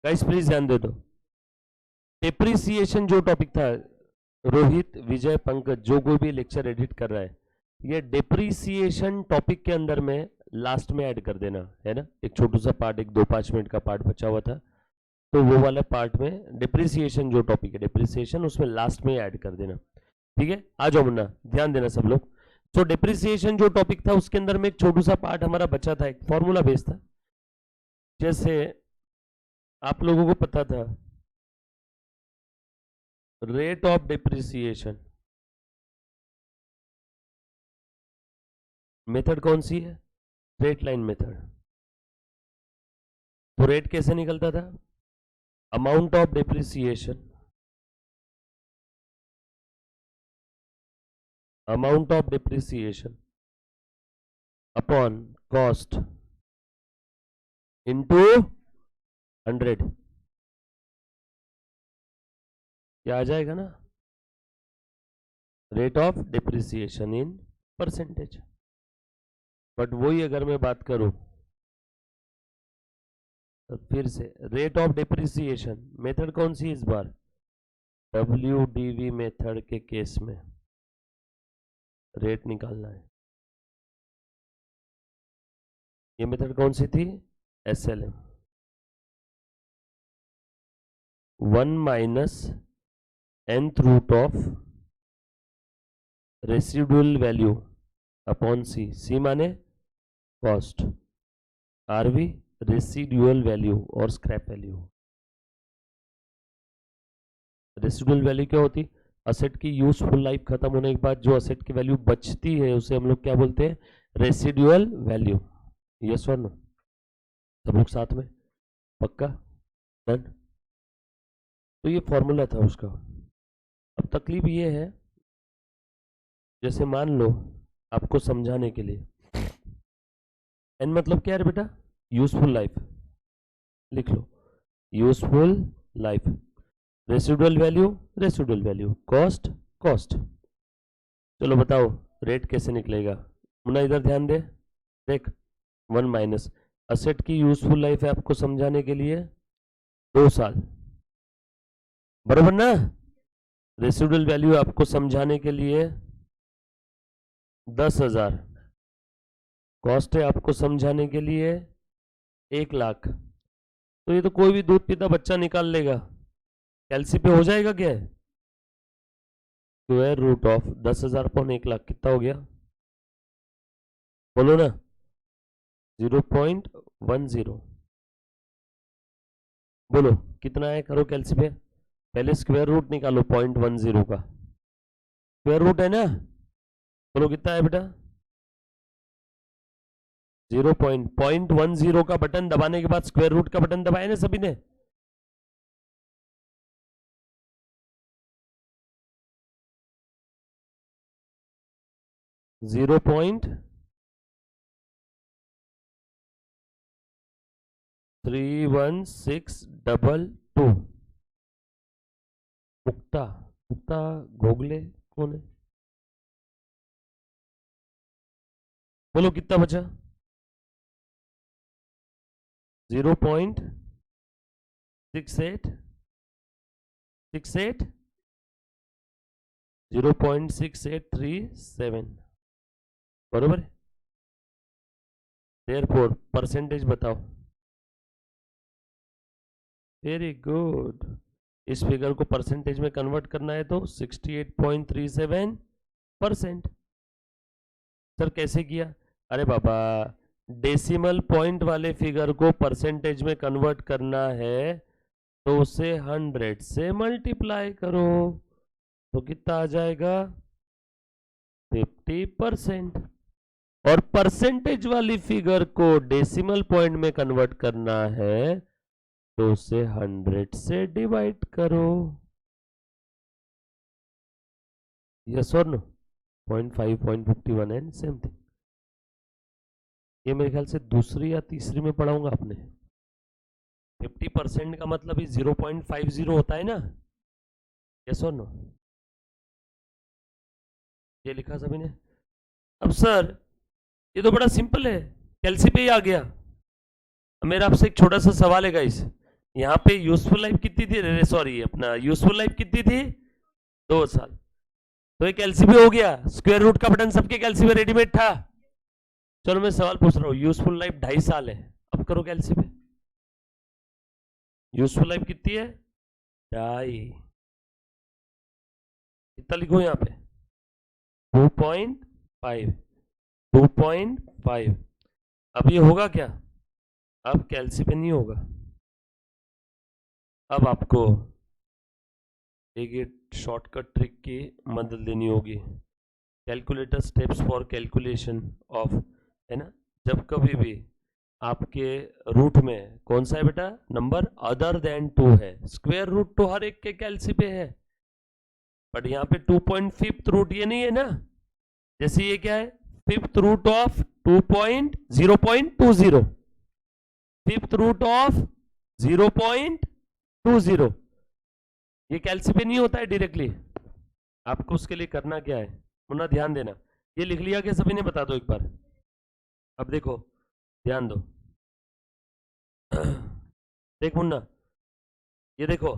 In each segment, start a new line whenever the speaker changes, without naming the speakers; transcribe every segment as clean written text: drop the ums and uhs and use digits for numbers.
Guys please ध्यान दे दो। Depreciation जो टॉपिक था, रोहित, विजय, पंकज, जो कोई भी लेक्चर एडिट कर रहा है, ये डेप्रिसिएशन टॉपिक के अंदर में लास्ट में ऐड कर देना है ना। एक छोटू सा पार्ट, एक 2-5 मिनट का पार्ट बचा हुआ था, तो वो वाला पार्ट में डेप्रिसिएशन जो टॉपिक है, डेप्रिसिएशन उसमें लास्ट में ऐड कर देना। ठीक है, आ जाओ मुन्ना, ध्यान देना सब लोग। तो डेप्रिसिएशन जो टॉपिक था उसके अंदर में एक छोटू सा पार्ट हमारा बचा था, एक फॉर्मूला बेस था। जैसे आप लोगों को पता था रेट ऑफ डेप्रिसिएशन, मेथड कौन सी है? Straight line method. तो रेट कैसे निकलता था? Amount of depreciation, amount of depreciation upon cost into 100, क्या आ जाएगा ना, rate of depreciation in percentage. But वही अगर मैं बात करूं तो फिर से रेट ऑफ डेप्रिसिएशन मेथड कौन सी इस बार? WDV मेथड के केस में रेट निकालना है। ये मेथड कौन सी थी? SLM, 1 minus nth root of residual value upon C माने कॉस्ट, RV रेसिडुअल वैल्यू और स्क्रैप वैल्यू। रेसिडुअल वैल्यू क्या होती? असेट की यूजफुल लाइफ खत्म होने के बाद जो असेट की वैल्यू बचती है उसे हम लोग क्या बोलते हैं? Residual value. यस और नो? सब लोग साथ में? पक्का? डन? तो ये फॉर्मूला था उसका। अब तकलीफ ये है, जैसे मान लो आपको समझाने के लिए, एन मतलब क्या है बेटा? Useful life. लिख लो, useful life, residual value, residual value, cost, cost. चलो बताओ रेट कैसे निकलेगा? मुन्ना इधर ध्यान दे, देख, 1 माइनस असेट की यूजफुल लाइफ है आपको समझाने के लिए 2 साल, बराबर ना? रेसिडुअल वैल्यू आपको समझाने के लिए 10,000, कॉस्ट है आपको समझाने के लिए 1,00,000। तो ये तो कोई भी दूध पीता बच्चा निकाल लेगा। कैलसी पे हो जाएगा क्या है? स्क्वायर रूट ऑफ 10,000 अपॉन 1,00,000 कितना हो गया? बोलो ना, 0.10। बोलो कितना है, करो कैलसी पे। पहले स्क्वायर रूट निकालो 0.10 का, स्क्वायर रूट है ना? बोलो कितना है बेटा? 0.10 का बटन दबाने के बाद स्क्वायर रूट का बटन दबाया ना सभी ने? Zero point 31622। मुक्ता, मुक्ता घोगले कौन है? बोलो कितना बचा? 0.6868, 0.6837, बरोबर। देयरफॉर परसेंटेज बताओ। Very good. इस फिगर को परसेंटेज में कन्वर्ट करना है तो 68.37%। सर कैसे किया? अरे बाबा, डेसिमल पॉइंट वाले फिगर को परसेंटेज में कन्वर्ट करना है तो उसे 100 से मल्टीप्लाई करो, तो कितना आ जाएगा? 50%। और परसेंटेज वाली फिगर को डेसिमल पॉइंट में कन्वर्ट करना है तो उसे 100 से डिवाइड करो। यस और नो? 0.5, 0.51 and same thing. ये मेरे ख्याल से दूसरी या तीसरी में पढ़ाऊंगा आपने। 50% का मतलब ही 0.50 होता है ना? यस और नो? ये लिखा सभी ने? अब सर ये तो बड़ा सिंपल है, कैलसी पे ही आ गया। मेरा आपसे एक छोटा सा सवाल है गाइस, यहाँ पे यूजफुल लाइफ कितनी थी, सॉरी अपना यूजफुल लाइफ कितनी थी, 2 साल। तो एक एलसीबी हो गया, स्क्वायर रूट का बटन सबके एलसीबी रेडीमेड था। चलो मैं सवाल पूछ रहा हूँ, यूजफुल लाइफ 2.5 साल है, अब करो एलसीबी। यूजफुल लाइफ कितनी है, 2.5, कितना लिखो यहाँ पे, 2.5, 2.5। अब ये होगा क्या, अब कैलसी पे नहीं होगा, अब आपको एक शॉर्टकट ट्रिक की मदद लेनी होगी। Calculator steps for calculation of, है ना, जब कभी भी आपके रूट में कौन सा है बेटा, नंबर अदर देन 2 है, स्क्वायर रूट तो हर एक के कैलसी पे है, बट यहाँ पे 2.5 रूट ये नहीं है ना, जैसे ये क्या है, 5th root of 0.20, 5th root of 0.20, ये कैलसी पे नहीं होता है डायरेक्टली। आपको उसके लिए करना क्या है, मुन्ना ध्यान देना, ये लिख लिया कि सभी ने, बता दो एक बार। अब देखो ध्यान दो, देख मुन्ना, ये देखो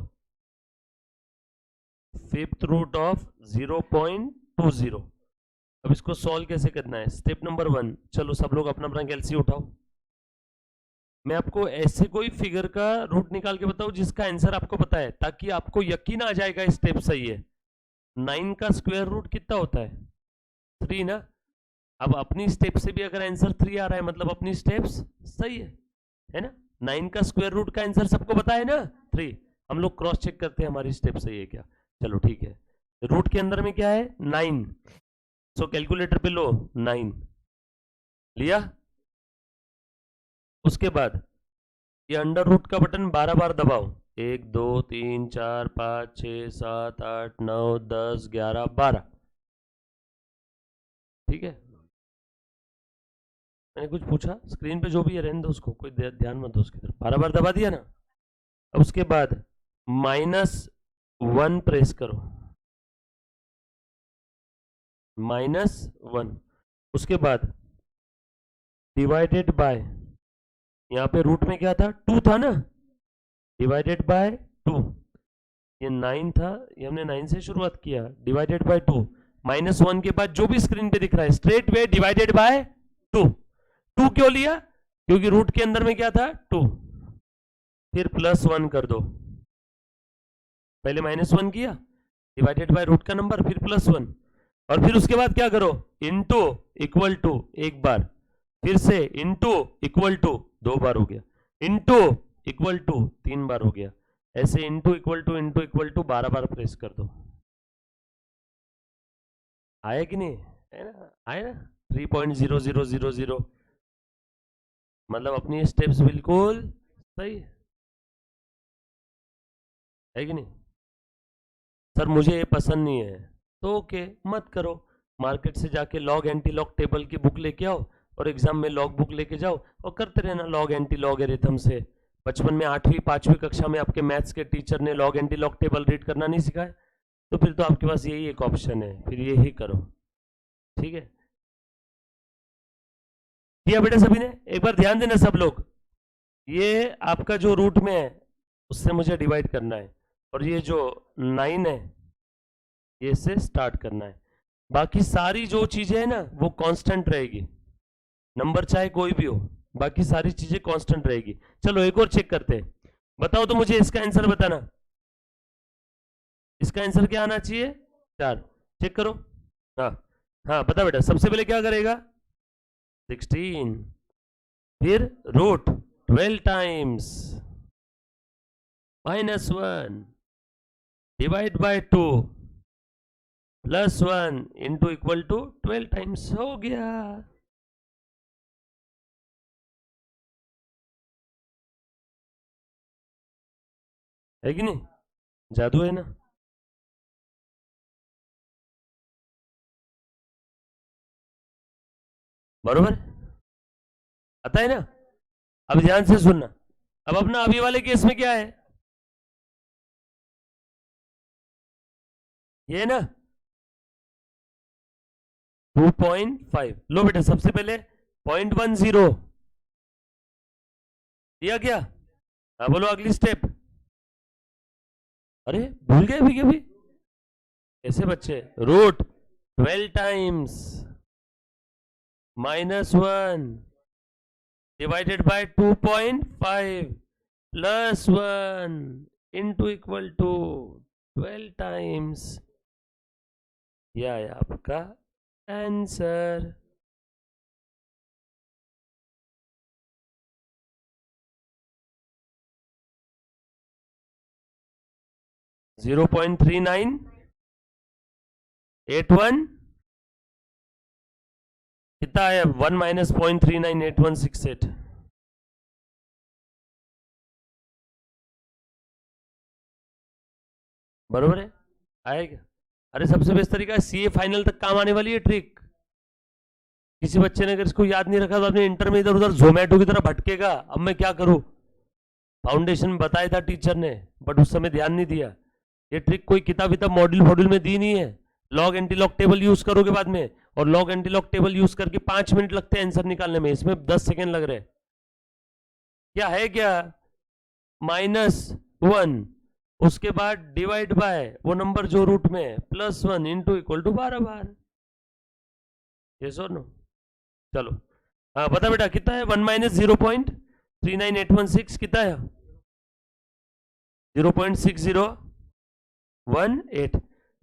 5th रूट ऑफ 0.20। अब इसको सॉल्व कैसे करना है, स्टेप नंबर 1, चलो सब लोग अपना अपना कैलसी उठाओ। मैं आपको ऐसे कोई फिगर का रूट निकाल के बताऊं जिसका आंसर आपको पता है, ताकि आपको यकीन आ जाएगा स्टेप सही है। 9 का स्क्वायर रूट कितना होता है, 3 ना। अब अपनी स्टेप से भी अगर आंसर 3 आ रहा है, मतलब अपनी स्टेप्स सही है ना। 9 का स्क्वायर रूट का आंसर सबको पता है ना, 3। हम लोग क्रॉस चेक करते हैं हमारी स्टेप सही है क्या। चलो ठीक है, रूट के अंदर में क्या है, 9, सो कैलकुलेटर पे लो 9 लिया। उसके बाद ये अंडर रूट का बटन 12 बार दबाओ, 1 2 3 4 5 6 7 8 9 10 11 12, ठीक है। मैंने कुछ पूछा, स्क्रीन पे जो भी है रहने दो उसको, कोई ध्यान मत दो उसकी तरफ। 12 बार दबा दिया ना। अब उसके बाद -1 प्रेस करो, -1। उसके बाद डिवाइडेड बाय, यहाँ पे रूट में क्या था, 2 था ना, डिवाइडेड बाय 2, ये 9 था, ये हमने 9 से शुरुआत किया, डिवाइडेड बाय 2, -1 के बाद जो भी स्क्रीन पे दिख रहा है स्ट्रेट वे डिवाइडेड बाय 2। 2 क्यों लिया, क्योंकि रूट के अंदर में क्या था, 2। फिर +1 कर दो, पहले -1 किया, डिवाइडेड बाय रूट का नंबर, फिर +1, और फिर उसके बाद क्या करो, इनटू इक्वल टू, एक बार, फिर से इनटू इक्वल टू 2 बार हो गया, इनटू इक्वल टू 3 बार हो गया, ऐसे इनटू इक्वल टू 12 बार प्रेस कर दो। आया कि नहीं, है ना, आया ना, 3.0000, मतलब अपनी स्टेप्स बिल्कुल सही है कि नहीं। सर मुझे ये पसंद नहीं है, तो ओके मत करो, मार्केट से जाके लॉग एंटी लॉग टेबल की बुक लेके आओ, और एग्जाम में लॉग बुक लेके जाओ और करते रहना लॉग एंटी लॉग एरिथम से। बचपन में 8वीं 5वीं कक्षा में आपके मैथ्स के टीचर ने log anti log table read करना नहीं सिखाया, तो फिर तो आपके पास यही एक ऑप्शन है, फिर यही करो, ठीक है। किया बेटा सभी ने, एक बार ध्यान देना सब लोग, ये आपका जो रूट में है उससे मुझे डिवाइड करना है, और ये जो 9 है ये से स्टार्ट करना है। बाकी सारी जो चीजें है ना वो कांस्टेंट रहेगी, नंबर चाहे कोई भी हो, बाकी सारी चीजें कांस्टेंट रहेगी। चलो एक और चेक करते हैं, बताओ तो मुझे इसका आंसर बताना, इसका आंसर क्या आना चाहिए, 4। चेक करो, हाँ हाँ बता बेटा, सबसे पहले क्या करेगा, 16, फिर root 12 times -1 divide by 2 +1 into equal to 12 times, हो गया। है कि नहीं, जादू है ना। बरोबर आता है ना। अब ध्यान से सुनना, अब अपना अभी वाले केस में क्या है, ये ना 2.5, लो बेटा सबसे पहले 0.10 दिया क्या, हाँ बोलो अगली स्टेप। अरे भूल गए भी कभी ऐसे बच्चे। Root 12 times -1 divided by 2.5 plus 1 into equal to 12 times. यह है आपका आंसर। जीरो 0.3981 कितना है? 1 माइनस 0.398168। बरोबर है, आएगा। अरे सबसे बेस्ट तरीका है, सीए फाइनल तक काम आने वाली है ट्रिक। किसी बच्चे ने अगर इसको याद नहीं रखा तो अपने इंटर में इधर उधर जोमेटो की तरह भटकेगा। अब मैं क्या करूं? फाउंडेशन में बताया था टीचर ने, बट उस समय ध्यान नहीं दिया। ये ट्रिक कोई किताब विताब मॉड्यूल मॉड्यूल में दी नहीं है। Log anti log table use करोगे बाद में, और log anti log table use करके 5 मिनट लगते हैं आंसर निकालने में, इसमें 10 सेकेंड लग रहे हैं। क्या है क्या? -1 उसके बाद डिवाइड बाय वो नंबर जो रूट में है +1 इंटू इक्वल टू 12 बार। ये सो नो। चलो हाँ बता बेटा कितना है? 1 माइनस 0.39816 कितना है? 0.6018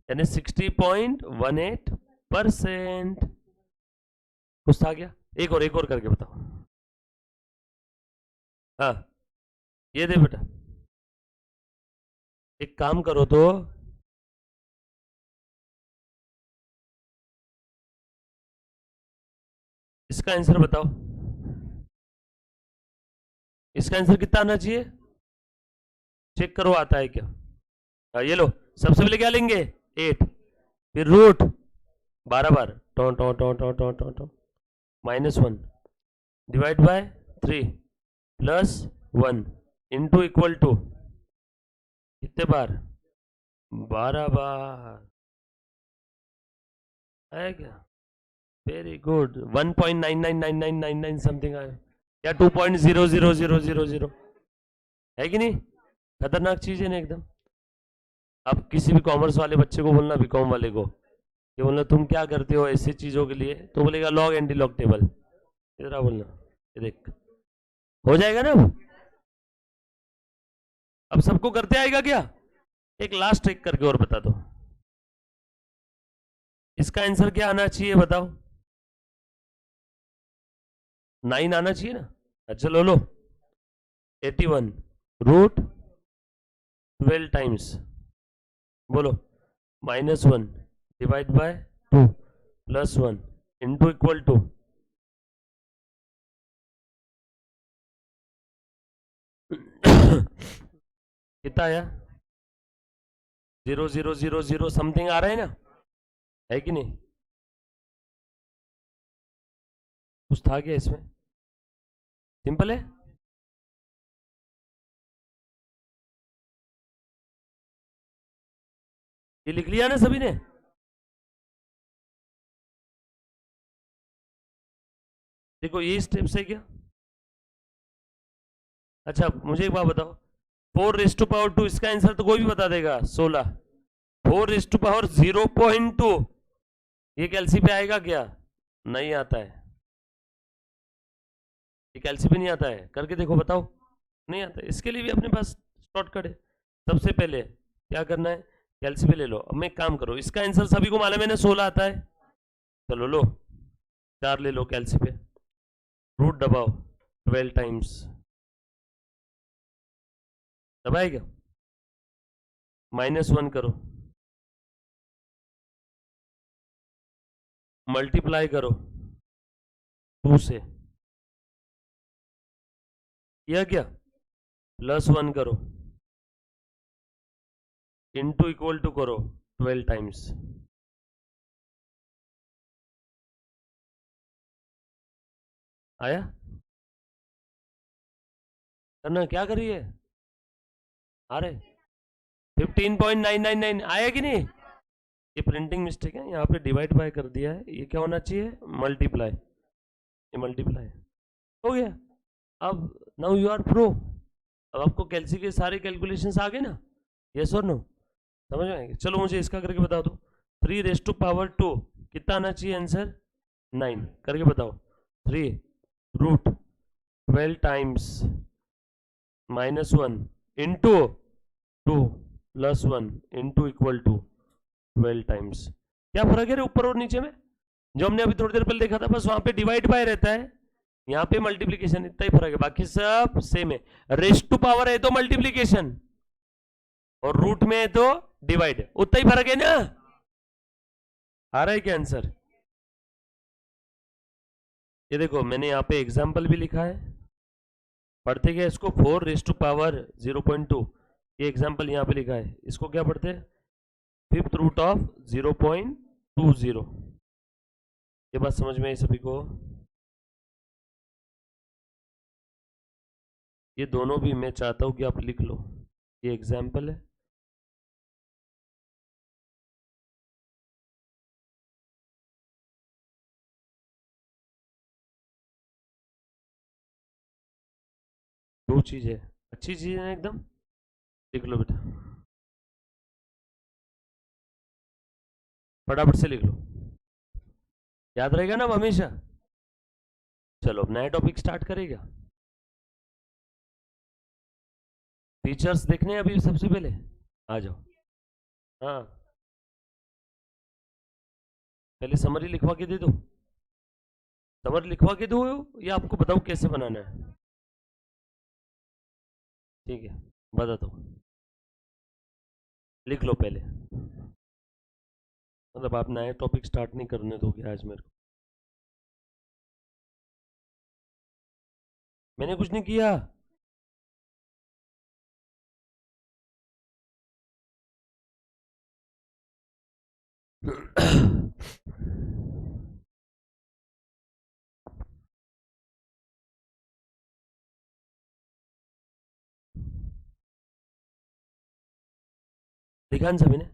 यानी 60.18%। कुछ था क्या? एक और करके बताओ। हाँ ये दे बेटा, एक काम करो तो इसका आंसर बताओ। इसका आंसर कितना आना चाहिए? चेक करो आता है क्या। ये लो, सबसे पहले क्या लेंगे? 8, फिर रूट 12 बार टो टो टो टो टो टो टो -1 divide by 3 plus 1 into equal to कितने बार? 12 बार। है क्या? Very good. 1.999999 समथिंग आया, या 2.00000 है कि नहीं? खतरनाक चीज है ना एकदम। अब किसी भी कॉमर्स वाले बच्चे को बोलना, बीकॉम वाले को, ये बोलना तुम क्या करते हो ऐसी चीजों के लिए, तो बोलेगा लॉग एंटी लॉग टेबल। इधर बोलना, ये देख हो जाएगा ना। अब सबको करते आएगा क्या? एक लास्ट ट्रिक करके और बता दो। इसका आंसर क्या आना चाहिए बताओ? 9 आना चाहिए ना। अच्छा लो लो, 81 रूट 12 टाइम्स बोलो -1 divide by 2 plus 1 into equal to कितना आया? 0000 समथिंग आ रहा है ना, है कि नहीं? कुछ था क्या इसमें? सिंपल है। ये लिख लिया ना सभी ने? देखो ये स्टेप्स है क्या? अच्छा मुझे एक बात बताओ, 4⁻², इसका आंसर तो कोई भी बता देगा 16। 4⁻0.2 ये कैलसी पे आएगा क्या? नहीं आता है। ये कैलसी पे नहीं आता है, करके देखो बताओ। नहीं आता है। इसके लिए भी अपने पास शॉर्टकट है। सबसे पहले क्या करना है? कैलसी पे ले लो। अब मैं एक काम करो, इसका आंसर सभी को मालूम है ना, 16 आता है। चलो लो 4 ले लो कैलसी पे, रूट दबाओ 12 टाइम्स। दबाएगा? -1 करो, मल्टीप्लाई करो 2 से, यह क्या? +1 करो इंटू इक्वल टू करो 12 टाइम्स। आया? करना क्या करिए? आ रहे 15.999 आया कि नहीं? ये प्रिंटिंग मिस्टेक है, यहाँ पे डिवाइड बाय कर दिया है, ये क्या होना चाहिए? मल्टीप्लाई। ये मल्टीप्लाई हो गया। अब नाउ यू आर प्रो। अब आपको कैलसी के सारे कैलकुलेशंस आ गए ना, यस और नो, समझ में आएंगे। चलो मुझे इसका करके बता दो, 3⁻², कितना आना चाहिए आंसर, 9, करके बताओ। 3√12 times -1 into 2 + 1 into equal to 12 times. क्या फर्क है रे ऊपर और नीचे में? जो हमने अभी थोड़ी देर पहले देखा था, बस वहां पे डिवाइड बाय रहता है, यहाँ पे मल्टीप्लीकेशन, इतना ही फर्क है, बाकी सब सेम है। रेस्ट टू पावर है तो मल्टीप्लीकेशन, और रूट में है तो डिवाइड, उतना ही फर्क है ना। आ रहा है क्या आंसर? ये देखो मैंने यहाँ पे एग्जाम्पल भी लिखा है, पढ़ते क्या इसको, 4⁻0.2, ये एग्जाम्पल यहाँ पे लिखा है, इसको क्या पढ़ते हैं, 5th रूट ऑफ 0.20। ये बात समझ में आई सभी को? ये दोनों भी मैं चाहता हूं कि आप लिख लो, ये एग्जाम्पल है। दो चीज है, अच्छी चीज है एकदम, लिख लो बेटा, फटाफट से लिख लो, याद रहेगा ना हमेशा। चलो अब नया टॉपिक स्टार्ट करेगा, फीचर्स देखने हैं अभी सबसे पहले, आ जाओ। हाँ, पहले समरी लिखवा के दे दो, समरी लिखवा के दो या आपको बताऊं कैसे बनाना है? ठीक है, बता दो, लिख लो पहले, मतलब आप नया टॉपिक स्टार्ट नहीं करने दोगे आज मेरे को। मैंने कुछ नहीं किया। लिखा न सभी ने?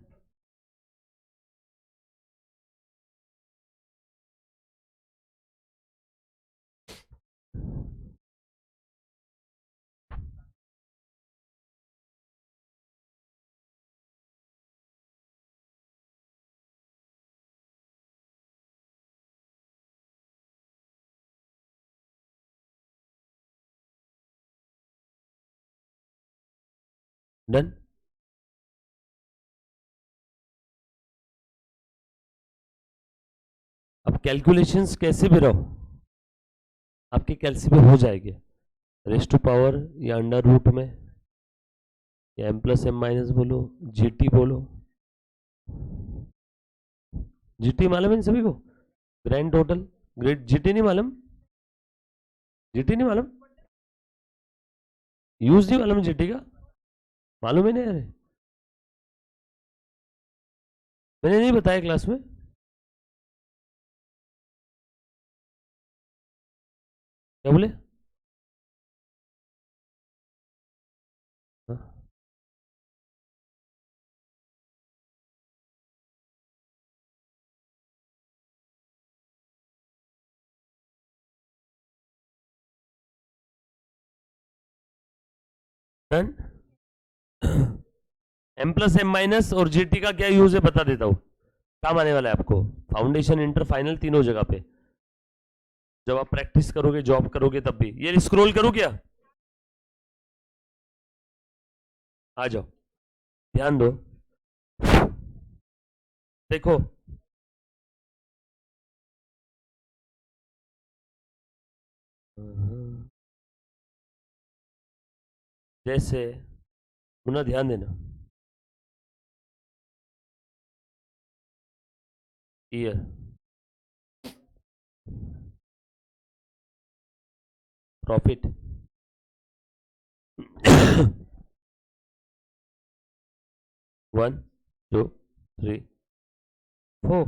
डन। अब कैलकुलेशंस कैसे भी रहो, आपकी कैलसी पे हो जाएगी, रेस्ट टू पावर या अंडर रूट में, या m+m- बोलो, जीटी बोलो, जीटी मालूम है इन सभी को, ग्रैंड टोटल, ग्रेट, जीटी नहीं मालूम, जीटी नहीं मालूम, यूज नहीं मालूम जीटी का, मालूम है नहीं? अरे मैंने नहीं बताया क्लास में, क्या बोले? हाँ। डन। m+m- और जीटी का क्या यूज है बता देता हूं, काम आने वाला है आपको, फाउंडेशन, इंटर, फाइनल, तीनों जगह पे, जब आप प्रैक्टिस करोगे, जॉब करोगे, तब भी। ये स्क्रॉल करूं क्या? आ जाओ, ध्यान दो, देखो, जैसे पुनः ध्यान देना, ईयर, प्रॉफिट, 1 2 3 4,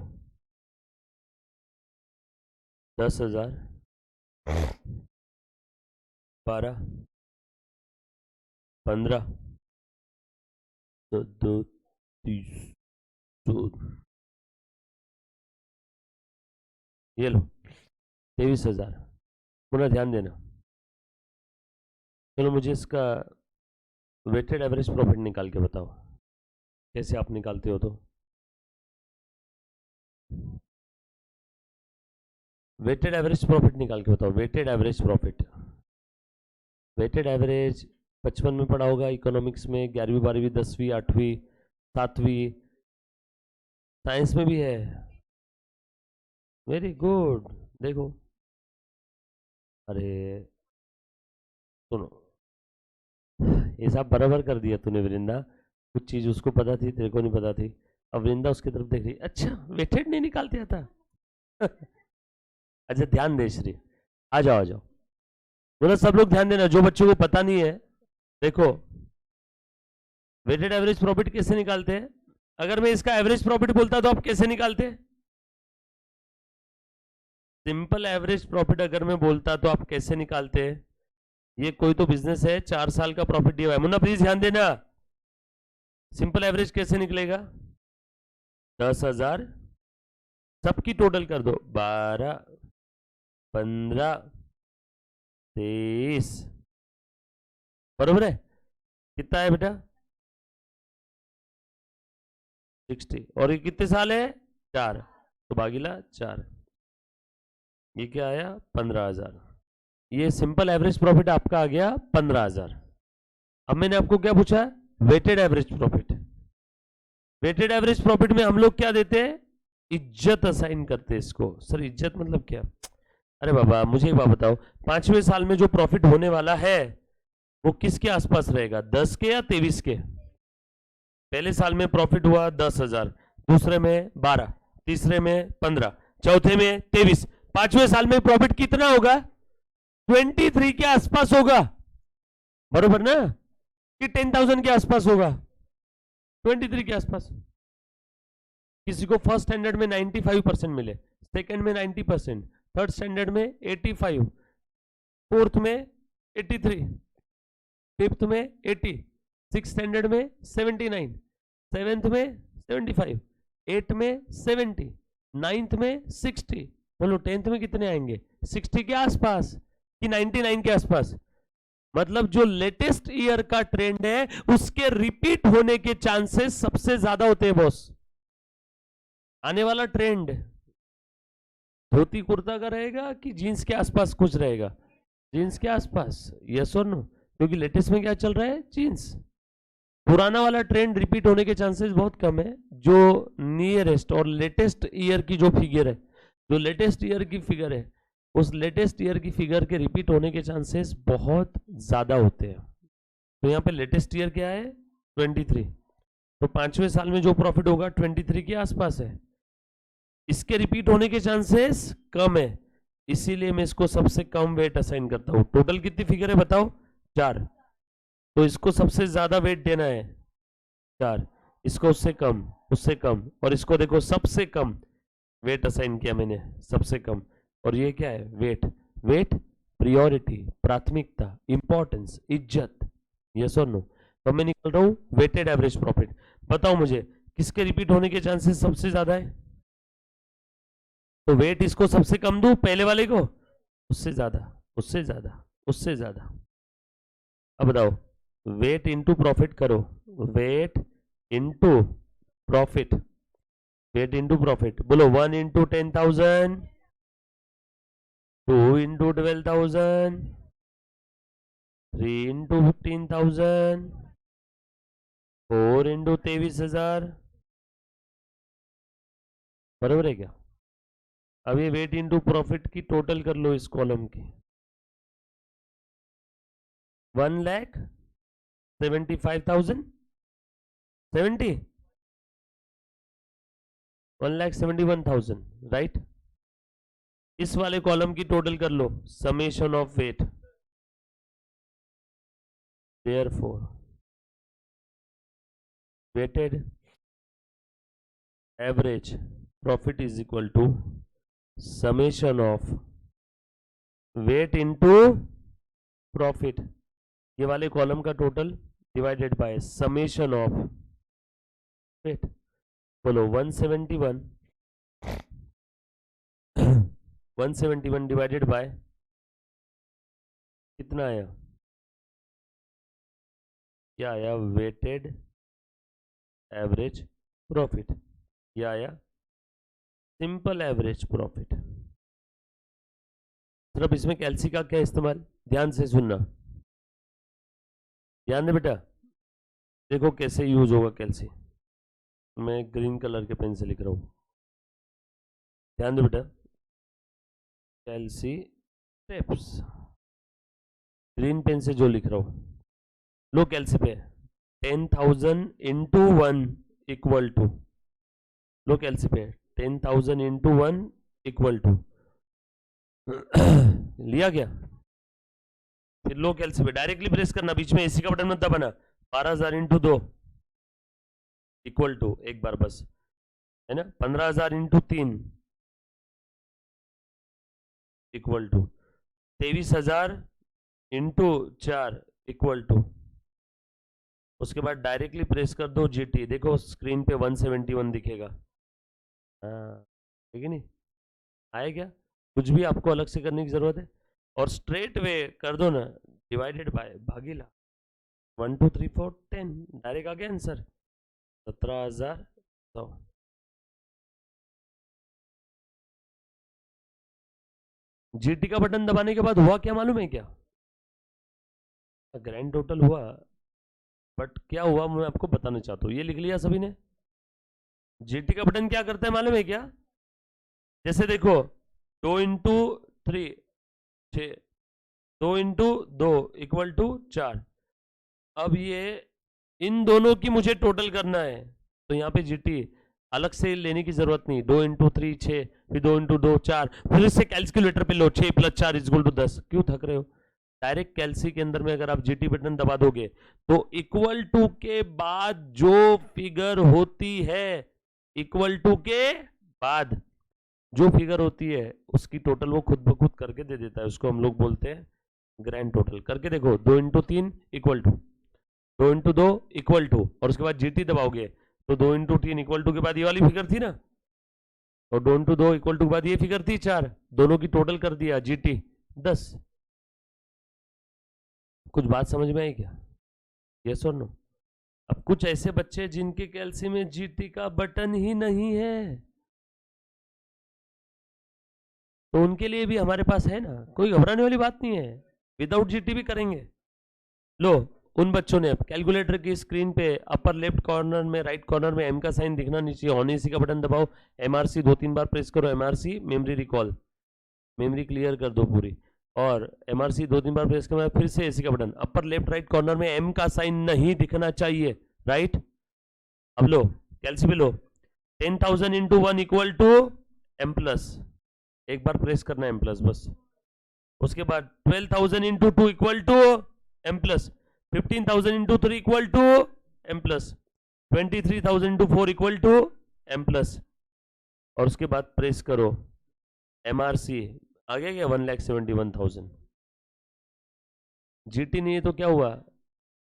10,000, 12, 15, 2 30, 14, ये लो 23,000। पुनः ध्यान देना, चलो मुझे इसका वेटेड एवरेज प्रॉफिट निकाल के बताओ कैसे आप निकालते हो। तो वेटेड एवरेज प्रॉफिट निकाल के बताओ। Weighted average profit, weighted average 55 में पढ़ा होगा इकोनॉमिक्स में, 11वीं 12वीं 10वीं 8वीं 7वीं, साइंस में भी है। Very good. देखो, अरे सुनो, हिसाब बराबर कर दिया तूने वृंदा। कुछ चीज उसको पता थी, तेरे को नहीं पता थी। अब वृंदा उसकी तरफ देख रही, अच्छा वेटेड नहीं निकालते आता। अच्छा ध्यान दे श्री, आ जाओ आ जाओ, बोला सब लोग ध्यान देना। जो बच्चों को पता नहीं है, देखो वेटेड एवरेज प्रॉफिट कैसे निकालते हैं। अगर मैं इसका एवरेज प्रॉफिट बोलता तो आप कैसे निकालते। सिंपल एवरेज प्रॉफिट अगर मैं बोलता तो आप कैसे निकालते। ये कोई तो बिजनेस है, 4 साल का प्रॉफिट दिया हुआ है। मुन्ना प्लीज ध्यान देना, सिंपल एवरेज कैसे निकलेगा। 10,000 सबकी टोटल कर दो, 12 15 23, बरोबर है। कितना है बेटा 60, और ये कितने साल है 4, तो भागीला 4, ये क्या आया 15,000। ये सिंपल एवरेज प्रॉफिट आपका आ गया 15,000। अब मैंने आपको क्या पूछा, weighted average profit. Weighted average profit में हम लोग क्या देते हैं, इज्जत असाइन करते हैं इसको। सर इज्जत मतलब क्या, अरे बाबा मुझे एक बात बताओ, 5वें साल में जो प्रॉफिट होने वाला है वो किसके आसपास रहेगा, 10 के या 23 के। पहले साल में प्रॉफिट हुआ 10,000, दूसरे में 12, तीसरे में 15, चौथे में 23, 5वें साल में प्रॉफिट कितना होगा, 23 के आसपास होगा, बरोबर ना, कि 10,000 के आसपास होगा, 23 के आसपास। किसी को फर्स्ट स्टैंडर्ड में 95% मिले, सेकंड में 90%, थर्ड स्टैंडर्ड में 85, फोर्थ में 83, फिफ्थ में 80, सिक्स स्टैंडर्ड में 79, सेवेंथ में 75, एट में 70, नाइन्थ में 60, बोलो 10th में कितने आएंगे, 60 के आसपास कि 99 के आसपास। मतलब जो लेटेस्ट ईयर का ट्रेंड है उसके रिपीट होने के चांसेस सबसे ज्यादा होते हैं बॉस। आने वाला ट्रेंड धोती कुर्ता का रहेगा कि जीन्स के आसपास कुछ रहेगा, जीन्स के आसपास, यस और नो, क्योंकि लेटेस्ट में क्या चल रहा है, जीन्स। पुराना वाला ट्रेंड रिपीट होने के चांसेस बहुत कम है। जो नियरेस्ट और लेटेस्ट ईयर की जो फिगर है, जो लेटेस्ट ईयर की फिगर है, उस लेटेस्ट ईयर की फिगर के रिपीट होने के चांसेस बहुत ज्यादा होते हैं। तो यहाँ पे लेटेस्ट ईयर क्या है 23, तो 5वें साल में जो प्रॉफिट होगा 23 के आसपास है, इसके रिपीट होने के चांसेस कम है, इसीलिए मैं इसको सबसे कम वेट असाइन करता हूं। टोटल कितनी फिगर है बताओ 4, तो इसको सबसे ज्यादा वेट देना है 4, इसको उससे कम, और इसको देखो सबसे कम वेट असाइन किया मैंने, सबसे कम। और ये क्या है वेट, वेट प्रियोरिटी, प्राथमिकता, इंपॉर्टेंस, इज्जत, यस और नो। तो मैं निकल रहा हूं वेटेड एवरेज प्रॉफिट। बताओ मुझे किसके रिपीट होने के चांसेस सबसे ज्यादा है। तो वेट इसको सबसे कम दूं पहले वाले को, उससे ज्यादा, उससे ज्यादा, उससे ज्यादा। अब बताओ वेट इंटू प्रॉफिट करो, weight into profit, weight into profit, बोलो 1 इंटू 10,000, 2 इंटू 12,000, 3 इंटू 15,000, 4 इंटू 23,000, बराबर है क्या। अब ये वेट इंटू प्रॉफिट की टोटल कर लो इस कॉलम की, 1,75,000, 70, 1,71,000, राइट। इस वाले कॉलम की टोटल कर लो, summation of weight, therefore weighted average profit is equal to summation of weight into profit, ये वाले कॉलम का total divided by summation of weight. बोलो 171, 171 डिवाइडेड बाय कितना आया क्या आया, वेटेड एवरेज प्रॉफिट, या आया सिंपल एवरेज प्रॉफिट। सिर्फ इसमें कैलसी का क्या इस्तेमाल, ध्यान से सुनना, ध्यान दे बेटा, देखो कैसे यूज होगा कैलसी। मैं ग्रीन कलर के पेन से लिख रहा हूं, ध्यान दो बेटा, कैलसी स्टेप्स, ग्रीन पेन से जो लिख रहा हूं, लो कैलसी पे 10,000 इंटू 1 इक्वल टू, लो कैलसी पे 10,000 इंटू 1 इक्वल टू लिया गया, फिर लो कैलसी पे डायरेक्टली प्रेस करना, बीच में एसी का बटन मत दबाना, 12,000 इंटू 2 इक्वल टू, एक बार बस, है ना, 15,000 into 3 equal to 23,000 into 4 equal to, उसके बाद डायरेक्टली प्रेस कर दो जीटी, देखो स्क्रीन पे 171 दिखेगा, हाँ ठीक है, नहीं आया क्या, कुछ भी आपको अलग से करने की जरूरत है, और स्ट्रेट वे कर दो ना, डिवाइडेड बाय भागीला 1 2 3 4 10, डायरेक्ट आ गया आंसर 17,100। जीटी का बटन दबाने के बाद हुआ क्या मालूम है क्या, ग्रैंड टोटल हुआ, बट क्या हुआ मैं आपको बताना चाहता हूँ, ये लिख लिया सभी ने, जीटी का बटन क्या करता है मालूम है क्या, जैसे देखो 2 इंटू 3 6, 2 इंटू 2 इक्वल टू 4, अब ये इन दोनों की मुझे टोटल करना है, तो यहाँ पे जीटी अलग से लेने की जरूरत नहीं, 2 इंटू 3 6, फिर 2 इंटू 2 4, फिर इससे कैलकुलेटर पे लो 6 + 4 इक्वल टू 10, क्यों थक रहे हो, डायरेक्ट कैलसी के अंदर में अगर आप जीटी बटन दबा दोगे तो इक्वल टू के बाद जो फिगर होती है, इक्वल टू के बाद जो फिगर होती है उसकी टोटल वो खुद ब खुद करके दे देता है, उसको हम लोग बोलते हैं ग्रैंड टोटल। करके देखो 2 into 3 equal to, 2 into 2 equal to, और उसके बाद जीटी दबाओगे तो 2 इंटू 3 इक्वल टू के बाद ये वाली फिगर थी ना, और 2 इंटू 2 इक्वल टू के बाद ये फिगर थी 4, दोनों की टोटल कर दिया जीटी 10। कुछ बात समझ में आई क्या, यस और नो। अब कुछ ऐसे बच्चे जिनके कैलसी में जीटी का बटन ही नहीं है, तो उनके लिए भी हमारे पास है ना, कोई घबराने वाली बात नहीं है, विदाउट जीटी भी करेंगे। लो उन बच्चों ने कैलकुलेटर की स्क्रीन पे अपर लेफ्ट कॉर्नर में राइट कॉर्नर में एम का साइन दिखना नीचे, ऑन एसी का बटन दबाओ, एमआरसी 2-3 बार प्रेस करो, MRC memory recall, memory clear कर दो पूरी, और एमआरसी 2-3 बार प्रेस करना, फिर से एसी का button, upper left right corner में एम का साइन नहीं दिखना चाहिए, राइट। अब लो कैलसी पे लो 10,000 into 1 equal to M plus, एक बार प्रेस करना एम प्लस बस, उसके बाद 12,000 into 2 equal to M plus, 15,000 into 3 equal to M plus, 23,000 into 4 equal to M plus, और उसके बाद प्रेस करो एमआरसी, आ गया क्या 1,71,000। जीटी नहीं है तो क्या हुआ,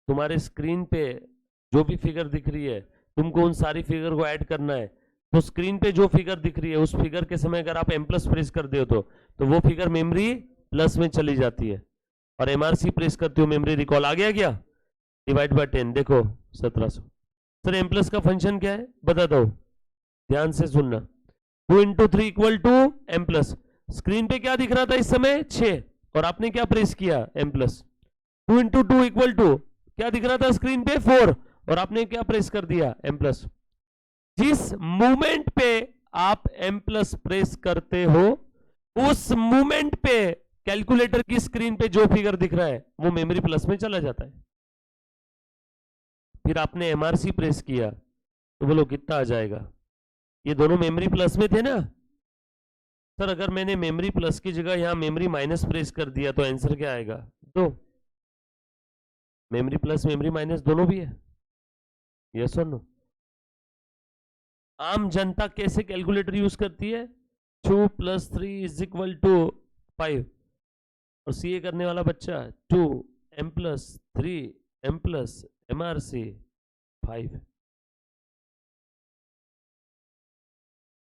तुम्हारे स्क्रीन पे जो भी फिगर दिख रही है तुमको उन सारी फिगर को ऐड करना है, तो स्क्रीन पे जो फिगर दिख रही है उस फिगर के समय अगर आप एम प्लस प्रेस कर दे हो तो वो फिगर मेमोरी प्लस में चली जाती है, और एमआरसी प्रेस करते हो मेमोरी रिकॉल, आ गया क्या, डिवाइड बाय 10, देखो 1700। सर एम प्लस का फंक्शन क्या है बता दो, ध्यान से सुनना, 2 into 3 equal to M plus, screen पे क्या दिख रहा था इस समय 6, और आपने क्या प्रेस किया M plus, 2 into 2 equal to क्या दिख रहा था स्क्रीन पे 4, और आपने क्या प्रेस कर दिया एम प्लस। जिस मूवमेंट पे आप एम प्लस प्रेस करते हो उस मूवमेंट पे कैलकुलेटर की स्क्रीन पे जो फिगर दिख रहा है वो मेमोरी प्लस में चला जाता है। फिर आपने एमआरसी प्रेस किया तो बोलो कितना आ जाएगा, ये दोनों मेमोरी प्लस में थे ना, सर अगर मैंने मेमोरी प्लस की जगह यहां मेमोरी माइनस प्रेस कर दिया तो आंसर क्या आएगा, दो, मेमोरी प्लस मेमोरी माइनस दोनों भी है, यस और नो। आम जनता कैसे कैलकुलेटर यूज करती है, 2 + 3 = 5, और सीए करने वाला बच्चा 2 m + 3 m + MRC 5,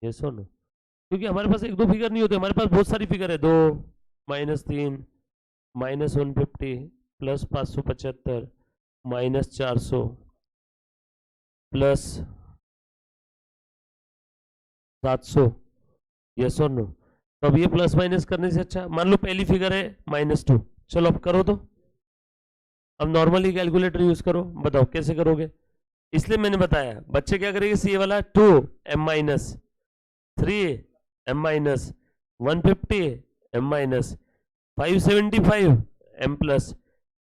यस और नो। क्योंकि हमारे पास एक दो फिगर नहीं होते, हमारे पास बहुत सारी फिगर है, 2 -3 -150 +575 -400 प्लस 700, यस और नो। तो अब ये प्लस माइनस करने से अच्छा, मान लो पहली फिगर है -2, चलो अब करो तो। अब नॉर्मली कैलकुलेटर यूज करो, बताओ कैसे करोगे। इसलिए मैंने बताया बच्चे क्या करेंगे, सी वाला 2 m minus 3 m minus 150 m minus 575 m plus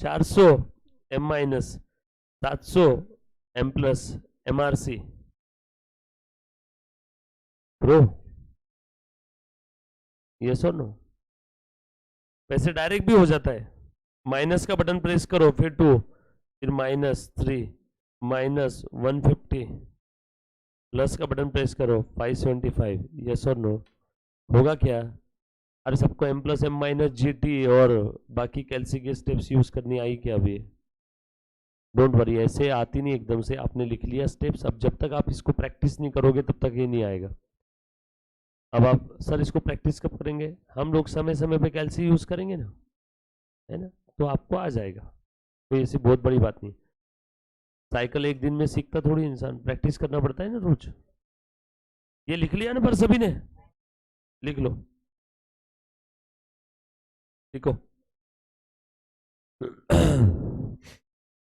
400 m minus 700 m plus MRC pro, yes और नो। वैसे डायरेक्ट भी हो जाता है, माइनस का बटन प्रेस करो फिर 2 फिर -3 -150 प्लस का बटन प्रेस करो 575, यस और नो। होगा क्या, अरे सबको m plus m minus GT और बाकी कैलसी के स्टेप्स यूज करनी आई क्या अभी। डोंट वरी, ऐसे आती नहीं एकदम से, आपने लिख लिया स्टेप्स, अब जब तक आप इसको प्रैक्टिस नहीं करोगे तब तक ये नहीं आएगा। अब आप सर इसको प्रैक्टिस कब करेंगे, हम लोग समय समय पे कैलसी यूज करेंगे ना, है ना, तो आपको आ जाएगा, कोई ऐसी बहुत बड़ी बात नहीं। साइकिल एक दिन में सीखता थोड़ी इंसान, प्रैक्टिस करना पड़ता है ना रोज। ये लिख लिया ना पर सभी ने, लिख लो, लिखो।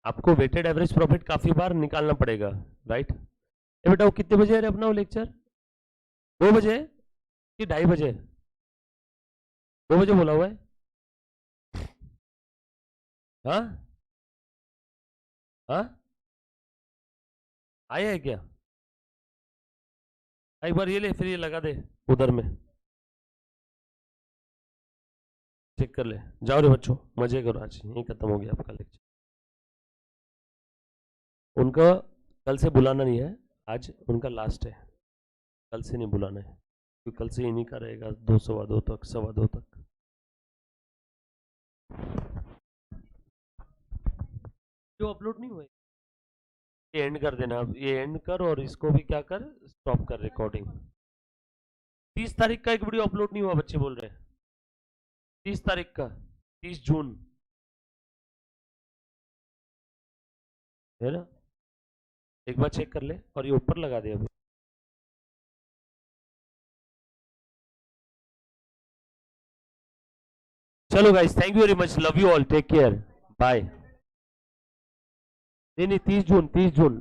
आपको वेटेड एवरेज प्रॉफिट काफी बार निकालना पड़ेगा, राइट। ये बेटा वो कितने बजे है अपना वो लेक्चर, 2 बजे कि 2:30 बजे, 2 बजे बोला हुआ है। हाँ हाँ, आया है क्या, एक बार ये ले फिर ये लगा दे उधर में, चेक कर ले। जाओ रे बच्चों, मजे करो, आज यही खत्म हो गया आपका लेक्चर। उनका कल से बुलाना नहीं है, आज उनका लास्ट है, कल से नहीं बुलाना है, क्योंकि कल से इन्हीं का रहेगा 2 सवा 2 तक, सवा 2 तक। जो अपलोड नहीं हुए ये एंड कर देना, अब ये एंड कर और इसको भी क्या कर, स्टॉप कर रिकॉर्डिंग। 30 तारीख का एक वीडियो अपलोड नहीं हुआ, बच्चे बोल रहे हैं 30 तारीख का, 30 जून है ना, एक बार चेक कर ले और ये ऊपर लगा दे अभी। चलो guys, thank you very much, love you all, take care, bye. नहीं नहीं 30 जून, 30 जून